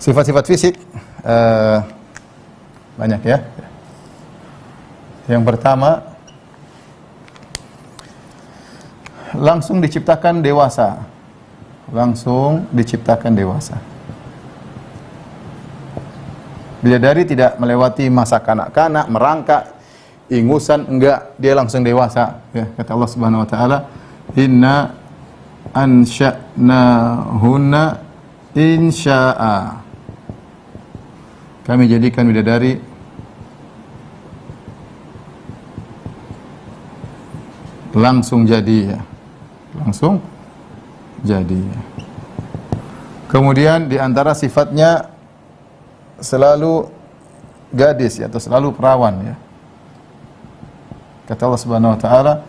Sifat-sifat fisik banyak ya. Yang pertama, langsung diciptakan dewasa. Langsung diciptakan dewasa. Bidadari tidak melewati masa kanak-kanak, merangkak, ingusan, enggak, dia langsung dewasa. Ya, kata Allah Subhanahu wa taala, "Inna ansha'nahunna insya'a." Kami jadikan bidadari langsung jadi ya. Langsung jadi ya. Kemudian di antara sifatnya selalu gadis ya, atau selalu perawan ya. Kata Allah Subhanahu wa taala,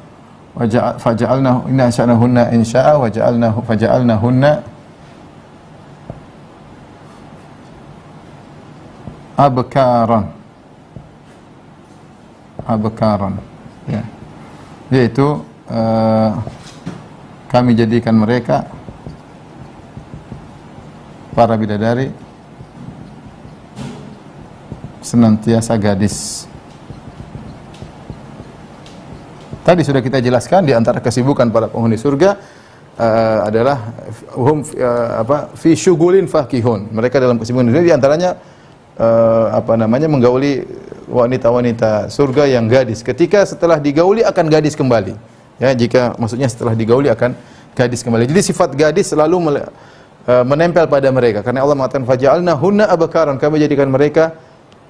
faja'alnahu inna ansha'nahunna insya'a faja'alnahunna abkaran ya. Yaitu kami jadikan mereka para bidadari senantiasa gadis. Tadi sudah kita jelaskan di antara kesibukan para penghuni surga adalah fi syughulin fakihun. Mereka dalam kesibukan dunia di antaranya menggauli wanita-wanita surga yang gadis. Ketika setelah digauli akan gadis kembali. Ya, jika maksudnya setelah digauli akan gadis kembali. Jadi sifat gadis selalu menempel pada mereka. Karena Allah mengatakan faja'alnahunna abkaran, kami jadikan mereka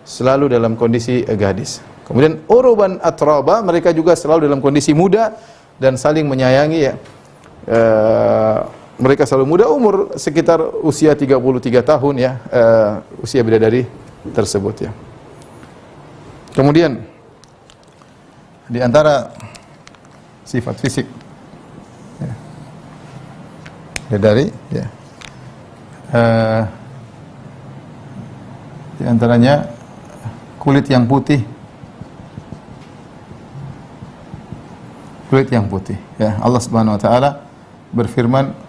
selalu dalam kondisi gadis. Kemudian uruban atraba, mereka juga selalu dalam kondisi muda dan saling menyayangi ya. Mereka selalu muda, umur sekitar usia 33 tahun ya, usia bidadari tersebut ya. Kemudian di antara sifat fisik ya, bidadari ya, di antaranya kulit yang putih. Kulit yang putih ya. Allah Subhanahu wa taala berfirman,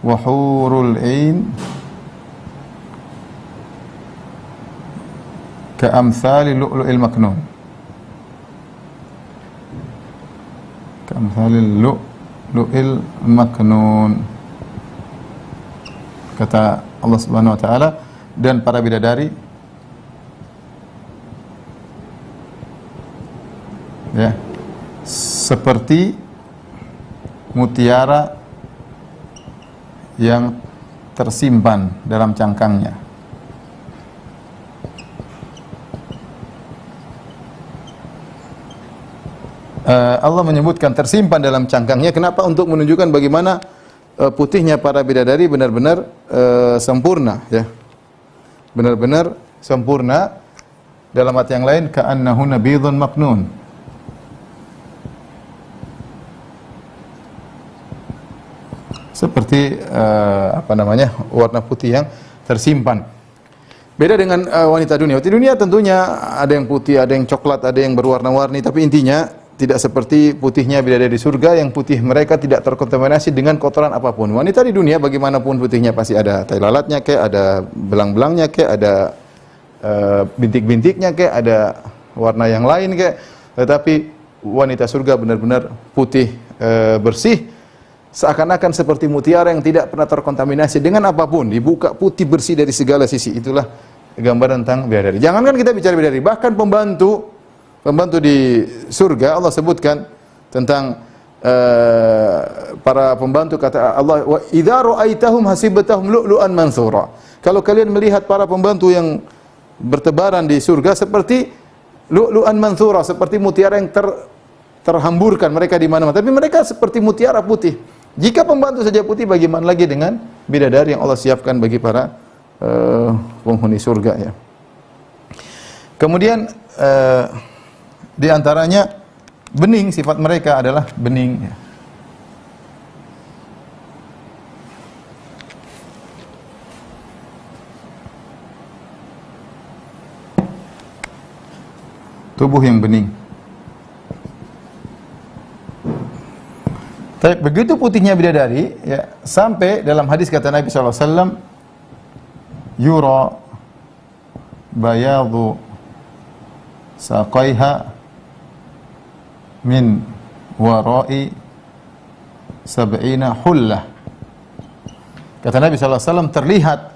wa hurul ain ka'amthali lu'lu'il maknun. Ka'amthali lu'lu'il maknun. Kata Allah Subhanahu wa taala, dan para bidadari ya seperti mutiara yang tersimpan dalam cangkangnya. Allah menyebutkan tersimpan dalam cangkangnya. Kenapa? Untuk menunjukkan bagaimana putihnya para bidadari benar-benar sempurna, ya, benar-benar sempurna. Dalam ayat yang lain, ka'annahunna bidhun maknun. Seperti warna putih yang tersimpan. Beda dengan wanita dunia. Wanita dunia tentunya ada yang putih, ada yang coklat, ada yang berwarna-warni, tapi intinya tidak seperti putihnya bidadari di surga yang putih mereka tidak terkontaminasi dengan kotoran apapun. Wanita di dunia bagaimanapun putihnya pasti ada tai lalatnya kayak, ada belang-belangnya kayak, ada bintik-bintiknya kayak, ada warna yang lain kayak. Tetapi wanita surga benar-benar putih, bersih, seakan-akan seperti mutiara yang tidak pernah terkontaminasi dengan apapun, dibuka putih bersih dari segala sisi. Itulah gambaran tentang bidadari. Jangankan kita bicara bidadari, bahkan pembantu di surga Allah sebutkan tentang para pembantu, kata Allah, wa idza ra'aitahum hasibtahum lu'lu'an mansura. Kalau kalian melihat para pembantu yang bertebaran di surga seperti lu'lu'an mansura, seperti mutiara yang terhamburkan mereka di mana-mana, tapi mereka seperti mutiara putih. Jika pembantu saja putih, bagaimana lagi dengan bidadari yang Allah siapkan bagi para penghuni surga ya. Kemudian di antaranya bening, sifat mereka adalah bening ya. Tubuh yang bening. Tapi begitu putihnya bidadari ya, sampai dalam hadis kata Nabi SAW, yura bayadu saqaiha min wara'i sab'ina hullah. Kata Nabi SAW, terlihat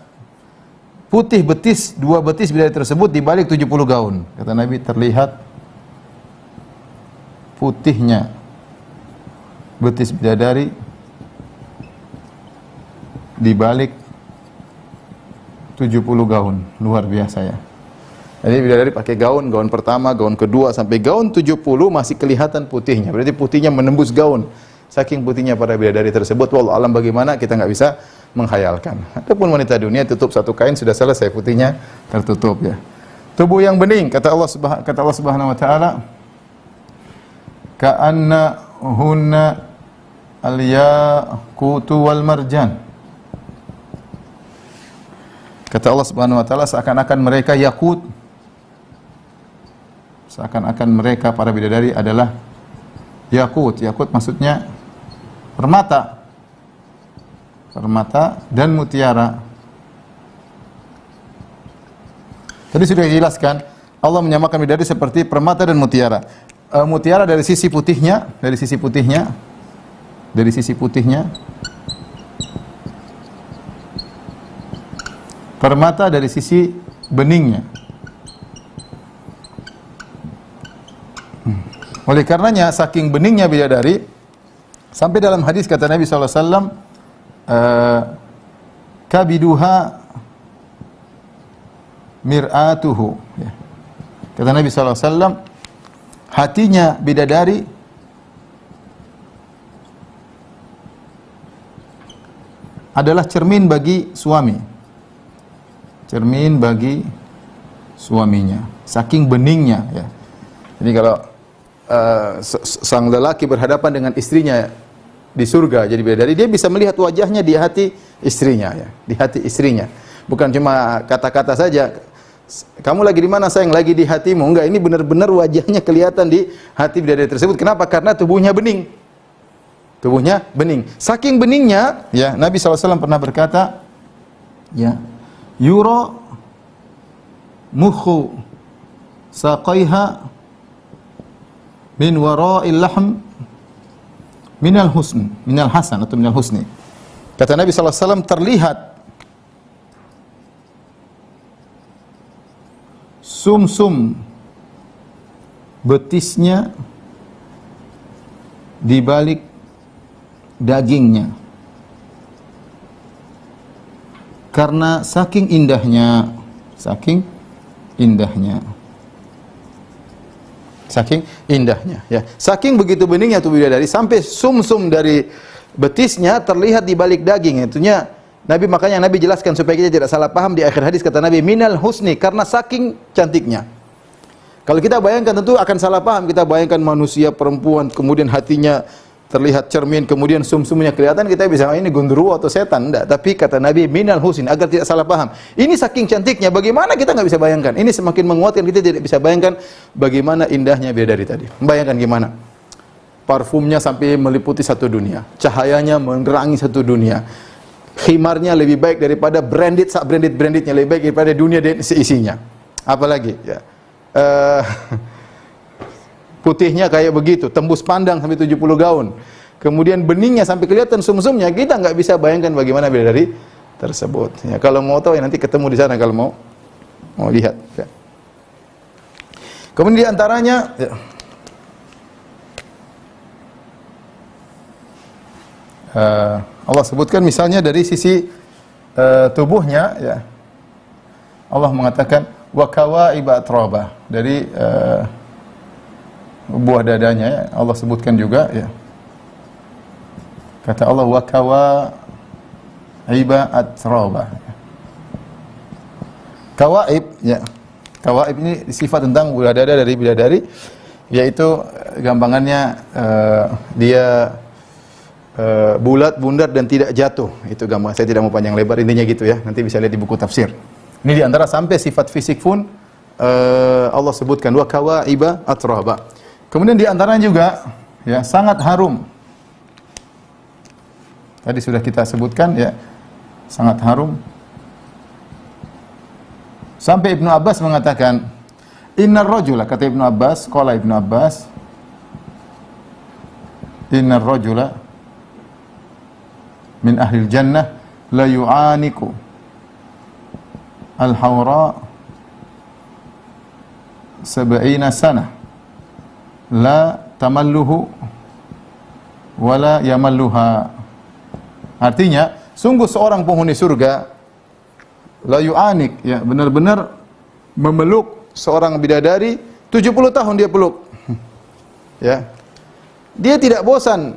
putih betis, dua betis bidadari tersebut di balik 70 gaun. Kata Nabi, terlihat putihnya betis bidadari di balik 70 gaun. Luar biasa ya. Jadi bidadari pakai gaun, gaun pertama, gaun kedua, sampai gaun 70 masih kelihatan putihnya. Berarti putihnya menembus gaun. Saking putihnya para bidadari tersebut, wallahu alam bagaimana kita nggak bisa menghayalkan. Adapun wanita dunia tutup satu kain sudah selesai, putihnya tertutup ya. Tubuh yang bening, kata Allah Subhanahu wa taala, ka'anna hunna al-yaqutu wal marjan. Kata Allah Subhanahu wa taala, seakan-akan mereka yakut, seakan-akan mereka para bidadari adalah yakut. Yakut maksudnya permata. Permata dan mutiara. Tadi sudah dijelaskan, Allah menyamakan bidadari seperti permata dan mutiara. Mutiara dari sisi putihnya, dari sisi putihnya. Permata dari sisi beningnya. Oleh karenanya saking beningnya bidadari, sampai dalam hadis kata Nabi SAW, kabiduha mir'atuhu. Ya. Kata Nabi SAW, hatinya bidadari adalah cermin bagi suami. Cermin bagi suaminya. Saking beningnya. Ya. Jadi kalau sang lelaki berhadapan dengan istrinya di surga jadi bidadari, dia bisa melihat wajahnya di hati istrinya ya, di hati istrinya. Bukan cuma kata-kata saja. Kamu lagi di mana sayang? Lagi di hatimu. Enggak, ini benar-benar wajahnya kelihatan di hati bidadari tersebut. Kenapa? Karena tubuhnya bening. Tubuhnya bening. Saking beningnya, ya, Nabi SAW pernah berkata, ya, yura mukhu saqaiha min wara'il lahm minal husn, minal hasan atau minal husni. Kata Nabi SAW, terlihat sumsum betisnya di balik dagingnya. Karena saking indahnya, saking indahnya. Saking indahnya ya. Saking begitu beningnya tubuh bidadari sampai sumsum dari betisnya terlihat di balik daging. Itunya Nabi, makanya Nabi jelaskan supaya kita tidak salah paham di akhir hadis, kata Nabi minal husni, karena saking cantiknya. Kalau kita bayangkan tentu akan salah paham. Kita bayangkan manusia perempuan kemudian hatinya terlihat cermin, kemudian sumsumnya kelihatan, kita bisa ini gondoruo atau setan. Enggak, tapi kata Nabi minal husni, agar tidak salah paham. Ini saking cantiknya, bagaimana kita nggak bisa bayangkan. Ini semakin menguatkan kita tidak bisa bayangkan bagaimana indahnya bidadari tadi. Bayangkan gimana? Parfumnya sampai meliputi satu dunia, cahayanya menerangi satu dunia, khimarnya lebih baik daripada brandednya lebih baik daripada dunia dan seisinya. Apalagi ya, putihnya kayak begitu, tembus pandang sampai 70 gaun. Kemudian beningnya sampai kelihatan sumsumnya, kita nggak bisa bayangkan bagaimana bidadari tersebut. Ya, kalau mau tahu ya nanti ketemu di sana kalau mau lihat. Ya. Kemudian di antaranya, ya, Allah sebutkan misalnya dari sisi tubuhnya, ya, Allah mengatakan wa kawaiba atraba, dari buah dadanya, ya, Allah sebutkan juga, ya. Kata Allah wa kawaiba atraba. Kawaib, ya. Kawaib ini sifat tentang buah dada dari bidadari, yaitu gampangannya dia bulat, bundar dan tidak jatuh. Itu gampang. Saya tidak mau panjang lebar, intinya gitu ya. Nanti bisa lihat di buku tafsir. Ini di antara sampai sifat fisik pun Allah sebutkan wa kawaiba atraba. Kemudian di antaranya juga, ya, sangat harum. Tadi sudah kita sebutkan, ya, sangat harum. Sampai Ibnu Abbas mengatakan, innar rajula, kata Ibnu Abbas, qala Ibnu Abbas, innar rajula min ahli jannah la yu'aniku al-hawra 70 sana la tamalluhu wala yamalluha. Artinya, sungguh seorang penghuni surga la yu'anik, ya, benar-benar memeluk seorang bidadari 70 tahun dia peluk. Ya. Dia tidak bosan.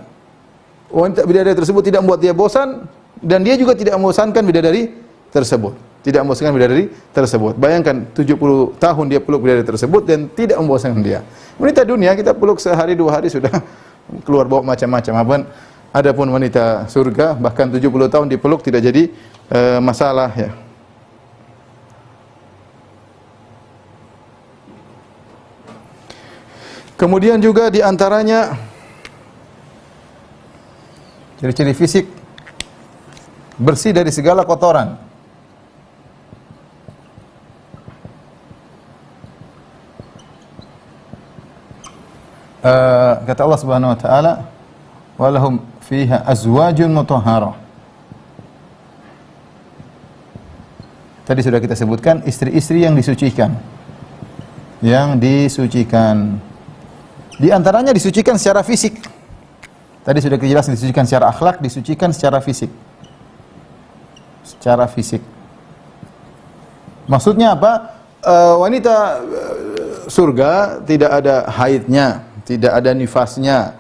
Wanita bidadari tersebut tidak membuat dia bosan dan dia juga tidak membosankan bidadari tersebut. Tidak membosankan bidadari tersebut. Bayangkan 70 tahun dia peluk bidadari tersebut dan tidak membosankan dia. Wanita dunia kita peluk sehari 2 hari sudah keluar bawa macam-macam. Adapun wanita surga bahkan 70 tahun dipeluk tidak jadi masalah, ya. Kemudian juga di antaranya ciri-ciri fisik, bersih dari segala kotoran. Kata Allah Subhanahu wa taala, walahum fiha azwajun mutahharah. Tadi sudah kita sebutkan istri-istri yang disucikan. Yang disucikan. Di antaranya disucikan secara fisik. Tadi sudah kita jelaskan disucikan secara akhlak, disucikan secara fisik. Secara fisik. Maksudnya apa? Wanita surga tidak ada haidnya, tidak ada nifasnya,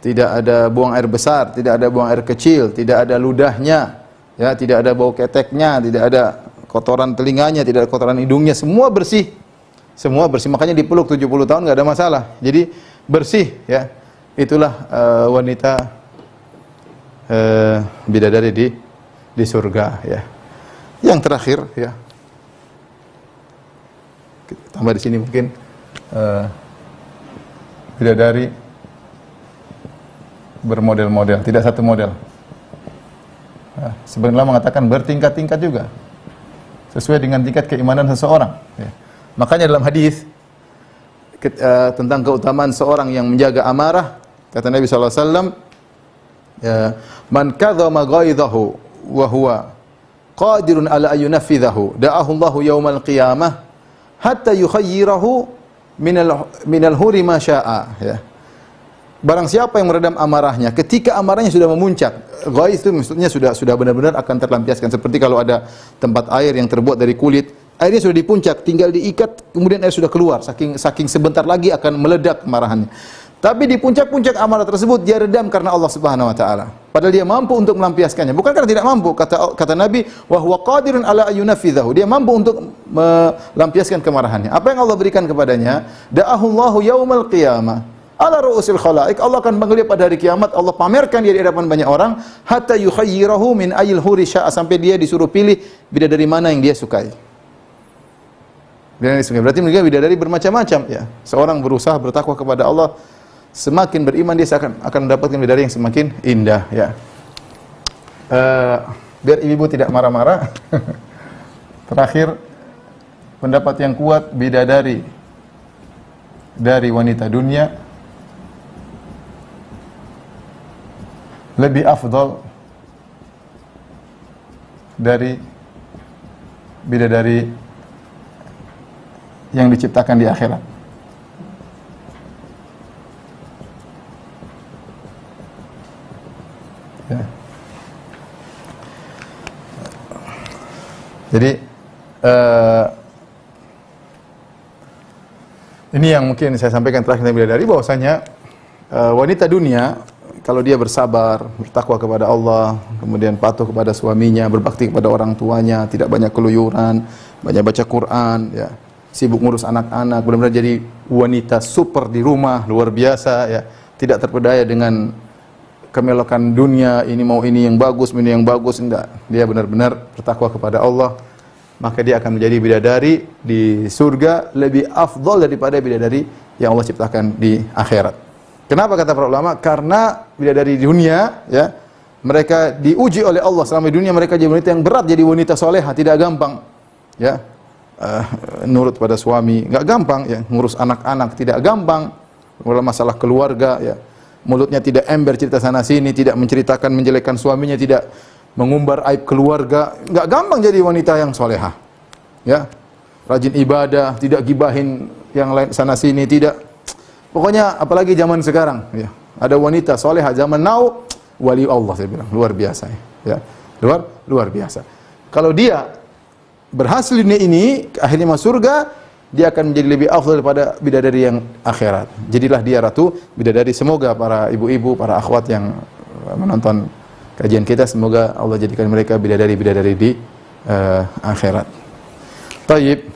tidak ada buang air besar, tidak ada buang air kecil, tidak ada ludahnya, ya, tidak ada bau keteknya, tidak ada kotoran telinganya, tidak ada kotoran hidungnya, semua bersih. Semua bersih, makanya dipeluk 70 tahun enggak ada masalah. Jadi bersih, ya. Itulah wanita bidadari di surga, ya. Yang terakhir, ya. Tambah di sini mungkin bidadari bermodel-model, tidak satu model. Sebenarnya mengatakan bertingkat-tingkat juga, sesuai dengan tingkat keimanan seseorang. Ya. Makanya dalam hadis tentang keutamaan seorang yang menjaga amarah, kata Nabi SAW, ya, man kadzama ghaidhahu wa huwa qadirun ala ayyunafidhahu da'ahu Allahu yaumal qiyamah hatta yukhayyirahu minal huri ma syaa, ya. Barang siapa yang meredam amarahnya ketika amarahnya sudah memuncak, ghaidh itu maksudnya sudah benar-benar akan terlampiaskan, seperti kalau ada tempat air yang terbuat dari kulit, airnya sudah di puncak, tinggal diikat kemudian air sudah keluar, saking sebentar lagi akan meledak kemarahannya. Tapi di puncak-puncak amarah tersebut dia redam karena Allah Subhanahu wa taala. Padahal dia mampu untuk melampiaskannya, bukan karena tidak mampu. Kata Nabi, wa huwa qadirun ala ayyunafidhahu. Dia mampu untuk melampiaskan kemarahannya. Apa yang Allah berikan kepadanya? Da'ahu Allahu yaumal qiyamah ala ru'usil khalaik. Allah akan panggil dia pada hari kiamat, Allah pamerkan dia di hadapan banyak orang, hatta yukhayyirahu min ayil huri syaa, sampai dia disuruh pilih bidadari mana yang dia sukai. Berarti mereka bidadari bermacam-macam, ya. Seorang berusaha bertakwa kepada Allah, semakin beriman dia akan mendapatkan bidadari yang semakin indah, ya. Biar ibu tidak marah-marah. Terakhir, pendapat yang kuat, bidadari dari wanita dunia lebih afdal dari bidadari yang diciptakan di akhirat. Ya. Jadi ini yang mungkin saya sampaikan terakhir tentang bidadari, bahwasanya wanita dunia kalau dia bersabar, bertakwa kepada Allah, kemudian patuh kepada suaminya, berbakti kepada orang tuanya, tidak banyak keluyuran, banyak baca Quran, ya, sibuk ngurus anak-anak, benar-benar jadi wanita super di rumah, luar biasa, ya, tidak terpedaya dengan kemelokan dunia, ini mau ini yang bagus, ini yang bagus, enggak. Dia benar-benar bertakwa kepada Allah, maka dia akan menjadi bidadari di surga lebih afdal daripada bidadari yang Allah ciptakan di akhirat. Kenapa kata para ulama? Karena bidadari di dunia, ya, mereka diuji oleh Allah selama di dunia, mereka jadi wanita yang berat, jadi wanita soleha, tidak gampang, ya. nurut pada suami, nggak gampang ya, ngurus anak-anak tidak gampang, kalau masalah keluarga ya, mulutnya tidak ember cerita sana sini, tidak menceritakan menjelekkan suaminya, tidak mengumbar aib keluarga, nggak gampang jadi wanita yang solehah, ya, rajin ibadah, tidak gibahin yang lain sana sini, tidak, pokoknya apalagi zaman sekarang, ya, ada wanita solehah zaman now, wali Allah saya bilang, luar biasa, ya, luar biasa. Kalau dia berhasil dunia ini, akhirnya masuk surga, dia akan menjadi lebih afdal daripada bidadari yang akhirat. Jadilah dia ratu bidadari. Semoga para ibu-ibu, para akhwat yang menonton kajian kita, semoga Allah jadikan mereka bidadari-bidadari di akhirat. Taib.